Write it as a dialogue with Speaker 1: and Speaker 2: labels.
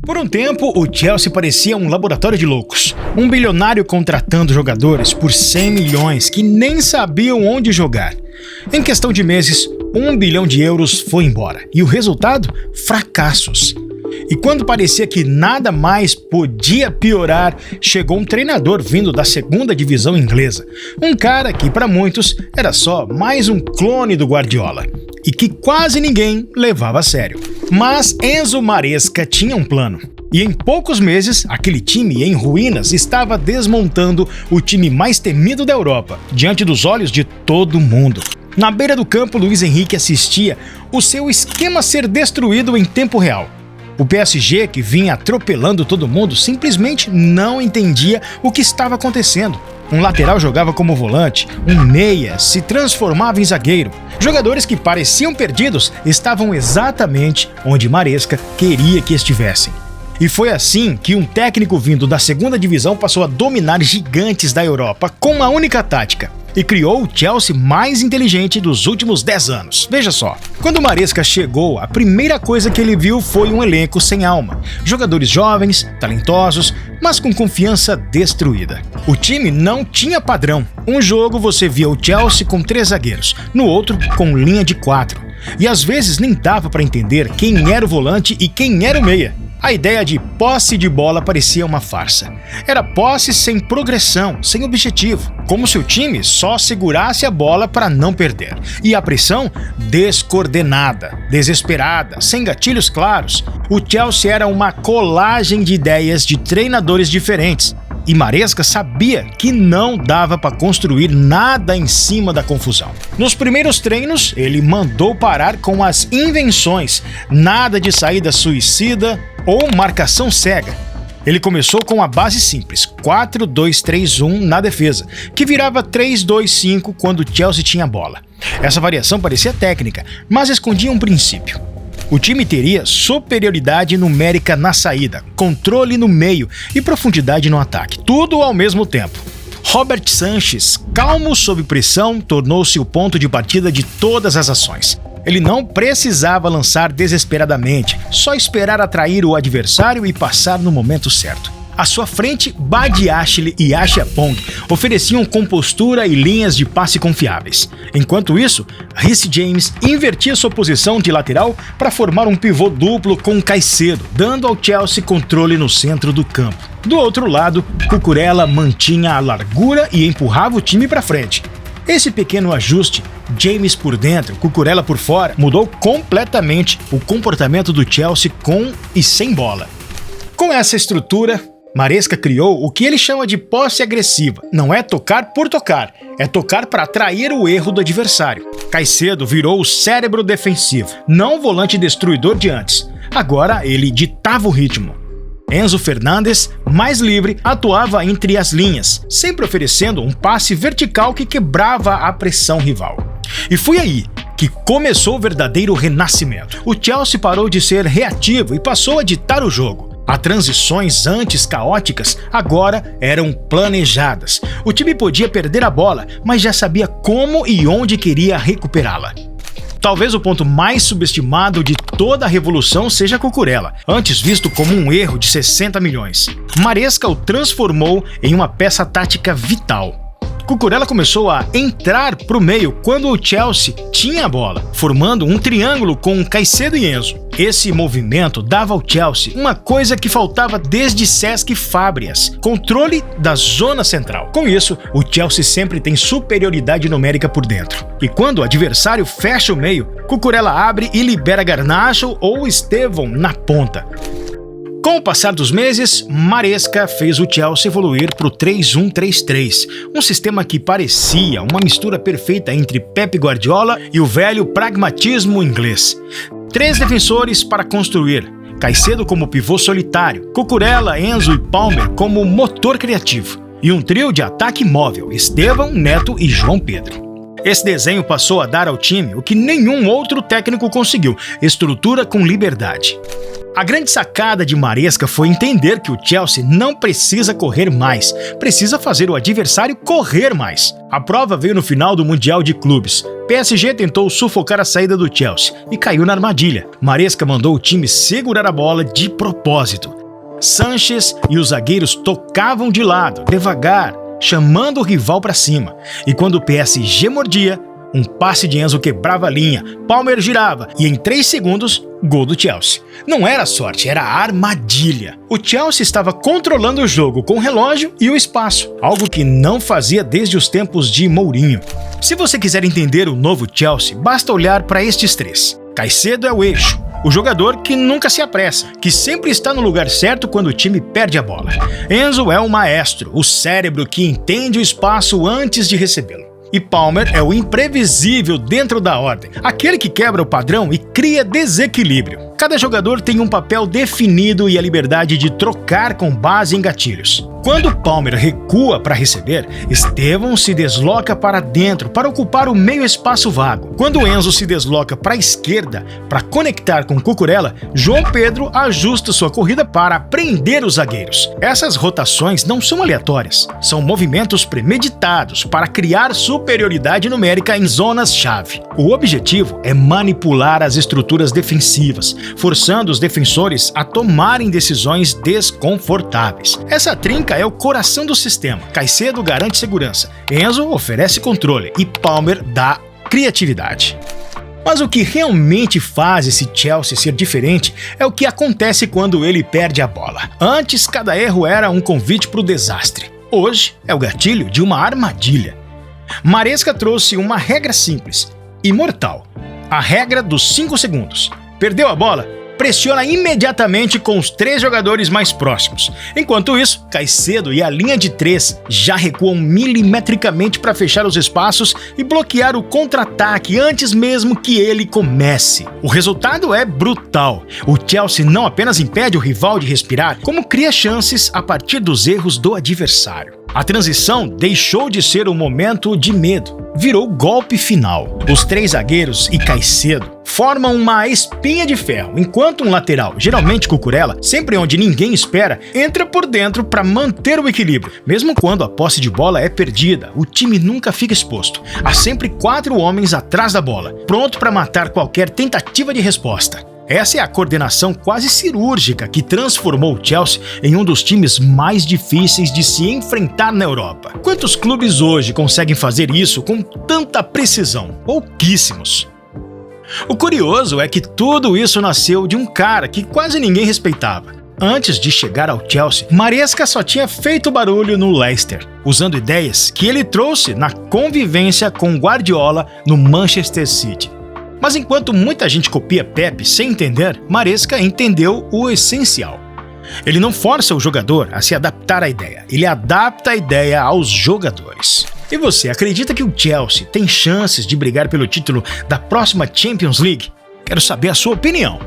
Speaker 1: Por um tempo, o Chelsea parecia um laboratório de loucos. Um bilionário contratando jogadores por 100 milhões que nem sabiam onde jogar. Em questão de meses, 1 bilhão de euros foi embora. E o resultado? Fracassos. E quando parecia que nada mais podia piorar, chegou um treinador vindo da segunda divisão inglesa. Um cara que, para muitos, era só mais um clone do Guardiola. E que quase ninguém levava a sério. Mas Enzo Maresca tinha um plano. E em poucos meses, aquele time em ruínas estava desmontando o time mais temido da Europa, diante dos olhos de todo mundo. Na beira do campo, Luiz Henrique assistia o seu esquema ser destruído em tempo real. O PSG, que vinha atropelando todo mundo, simplesmente não entendia o que estava acontecendo. Um lateral jogava como volante, um meia se transformava em zagueiro. Jogadores que pareciam perdidos estavam exatamente onde Maresca queria que estivessem. E foi assim que um técnico vindo da segunda divisão passou a dominar gigantes da Europa com uma única tática. E criou o Chelsea mais inteligente dos últimos 10 anos. Veja só, quando Maresca chegou, a primeira coisa que ele viu foi um elenco sem alma. Jogadores jovens, talentosos, mas com confiança destruída. O time não tinha padrão. Um jogo você via o Chelsea com 3 zagueiros, no outro com linha de 4. E às vezes nem dava para entender quem era o volante e quem era o meia. A ideia de posse de bola parecia uma farsa. Era posse sem progressão, sem objetivo, como se o time só segurasse a bola para não perder. E a pressão descoordenada, desesperada, sem gatilhos claros. O Chelsea era uma colagem de ideias de treinadores diferentes. E Maresca sabia que não dava para construir nada em cima da confusão. Nos primeiros treinos, ele mandou parar com as invenções, nada de saída suicida ou marcação cega. Ele começou com a base simples, 4-2-3-1 na defesa, que virava 3-2-5 quando o Chelsea tinha a bola. Essa variação parecia técnica, mas escondia um princípio. O time teria superioridade numérica na saída, controle no meio e profundidade no ataque, tudo ao mesmo tempo. Robert Sanchez, calmo sob pressão, tornou-se o ponto de partida de todas as ações. Ele não precisava lançar desesperadamente, só esperar atrair o adversário e passar no momento certo. À sua frente, Badiashile e Acheampong ofereciam compostura e linhas de passe confiáveis. Enquanto isso, Reece James invertia sua posição de lateral para formar um pivô duplo com Caicedo, dando ao Chelsea controle no centro do campo. Do outro lado, Cucurella mantinha a largura e empurrava o time para frente. Esse pequeno ajuste, James por dentro, Cucurella por fora, mudou completamente o comportamento do Chelsea com e sem bola. Com essa estrutura, Maresca criou o que ele chama de posse agressiva. Não é tocar por tocar, é tocar para atrair o erro do adversário. Caicedo virou o cérebro defensivo, não o volante destruidor de antes. Agora ele ditava o ritmo. Enzo Fernandes, mais livre, atuava entre as linhas, sempre oferecendo um passe vertical que quebrava a pressão rival. E foi aí que começou o verdadeiro renascimento. O Chelsea parou de ser reativo e passou a ditar o jogo. As transições antes caóticas agora eram planejadas. O time podia perder a bola, mas já sabia como e onde queria recuperá-la. Talvez o ponto mais subestimado de toda a revolução seja Cucurella, antes visto como um erro de 60 milhões. Maresca o transformou em uma peça tática vital. Cucurella começou a entrar para o meio quando o Chelsea tinha a bola, formando um triângulo com Caicedo e Enzo. Esse movimento dava ao Chelsea uma coisa que faltava desde Cesc Fábregas: controle da zona central. Com isso, o Chelsea sempre tem superioridade numérica por dentro. E quando o adversário fecha o meio, Cucurella abre e libera Garnacho ou Estevão na ponta. Com o passar dos meses, Maresca fez o Chelsea evoluir para o 3-1-3-3, um sistema que parecia uma mistura perfeita entre Pep Guardiola e o velho pragmatismo inglês. 3 defensores para construir, Caicedo como pivô solitário, Cucurella, Enzo e Palmer como motor criativo, e um trio de ataque móvel, Estevão, Neto e João Pedro. Esse desenho passou a dar ao time o que nenhum outro técnico conseguiu: estrutura com liberdade. A grande sacada de Maresca foi entender que o Chelsea não precisa correr mais, precisa fazer o adversário correr mais. A prova veio no final do Mundial de Clubes. PSG tentou sufocar a saída do Chelsea e caiu na armadilha. Maresca mandou o time segurar a bola de propósito. Sanches e os zagueiros tocavam de lado, devagar, chamando o rival para cima. E quando o PSG mordia, um passe de Enzo quebrava a linha, Palmer girava e em 3 segundos, gol do Chelsea. Não era sorte, era armadilha. O Chelsea estava controlando o jogo com o relógio e o espaço, algo que não fazia desde os tempos de Mourinho. Se você quiser entender o novo Chelsea, basta olhar para estes 3. Caicedo é o eixo, o jogador que nunca se apressa, que sempre está no lugar certo quando o time perde a bola. Enzo é o maestro, o cérebro que entende o espaço antes de recebê-lo. E Palmer é o imprevisível dentro da ordem, aquele que quebra o padrão e cria desequilíbrio. Cada jogador tem um papel definido e a liberdade de trocar com base em gatilhos. Quando Palmer recua para receber, Estevão se desloca para dentro para ocupar o meio espaço vago. Quando Enzo se desloca para a esquerda para conectar com Cucurella, João Pedro ajusta sua corrida para prender os zagueiros. Essas rotações não são aleatórias, são movimentos premeditados para criar superioridade numérica em zonas-chave. O objetivo é manipular as estruturas defensivas, forçando os defensores a tomarem decisões desconfortáveis. Essa trinca é o coração do sistema. Caicedo garante segurança, Enzo oferece controle e Palmer dá criatividade. Mas o que realmente faz esse Chelsea ser diferente é o que acontece quando ele perde a bola. Antes, cada erro era um convite para o desastre. Hoje, é o gatilho de uma armadilha. Maresca trouxe uma regra simples, imortal. A regra dos 5 segundos. Perdeu a bola? Pressiona imediatamente com os 3 jogadores mais próximos. Enquanto isso, Caicedo e a linha de 3 já recuam milimetricamente para fechar os espaços e bloquear o contra-ataque antes mesmo que ele comece. O resultado é brutal. O Chelsea não apenas impede o rival de respirar, como cria chances a partir dos erros do adversário. A transição deixou de ser um momento de medo, virou golpe final. Os 3 zagueiros e Caicedo formam uma espinha de ferro, enquanto um lateral, geralmente Cucurella, sempre onde ninguém espera, entra por dentro para manter o equilíbrio. Mesmo quando a posse de bola é perdida, o time nunca fica exposto. Há sempre 4 homens atrás da bola, pronto para matar qualquer tentativa de resposta. Essa é a coordenação quase cirúrgica que transformou o Chelsea em um dos times mais difíceis de se enfrentar na Europa. Quantos clubes hoje conseguem fazer isso com tanta precisão? Pouquíssimos. O curioso é que tudo isso nasceu de um cara que quase ninguém respeitava. Antes de chegar ao Chelsea, Maresca só tinha feito barulho no Leicester, usando ideias que ele trouxe na convivência com Guardiola no Manchester City. Mas enquanto muita gente copia Pep sem entender, Maresca entendeu o essencial. Ele não força o jogador a se adaptar à ideia, ele adapta a ideia aos jogadores. E você acredita que o Chelsea tem chances de brigar pelo título da próxima Champions League? Quero saber a sua opinião.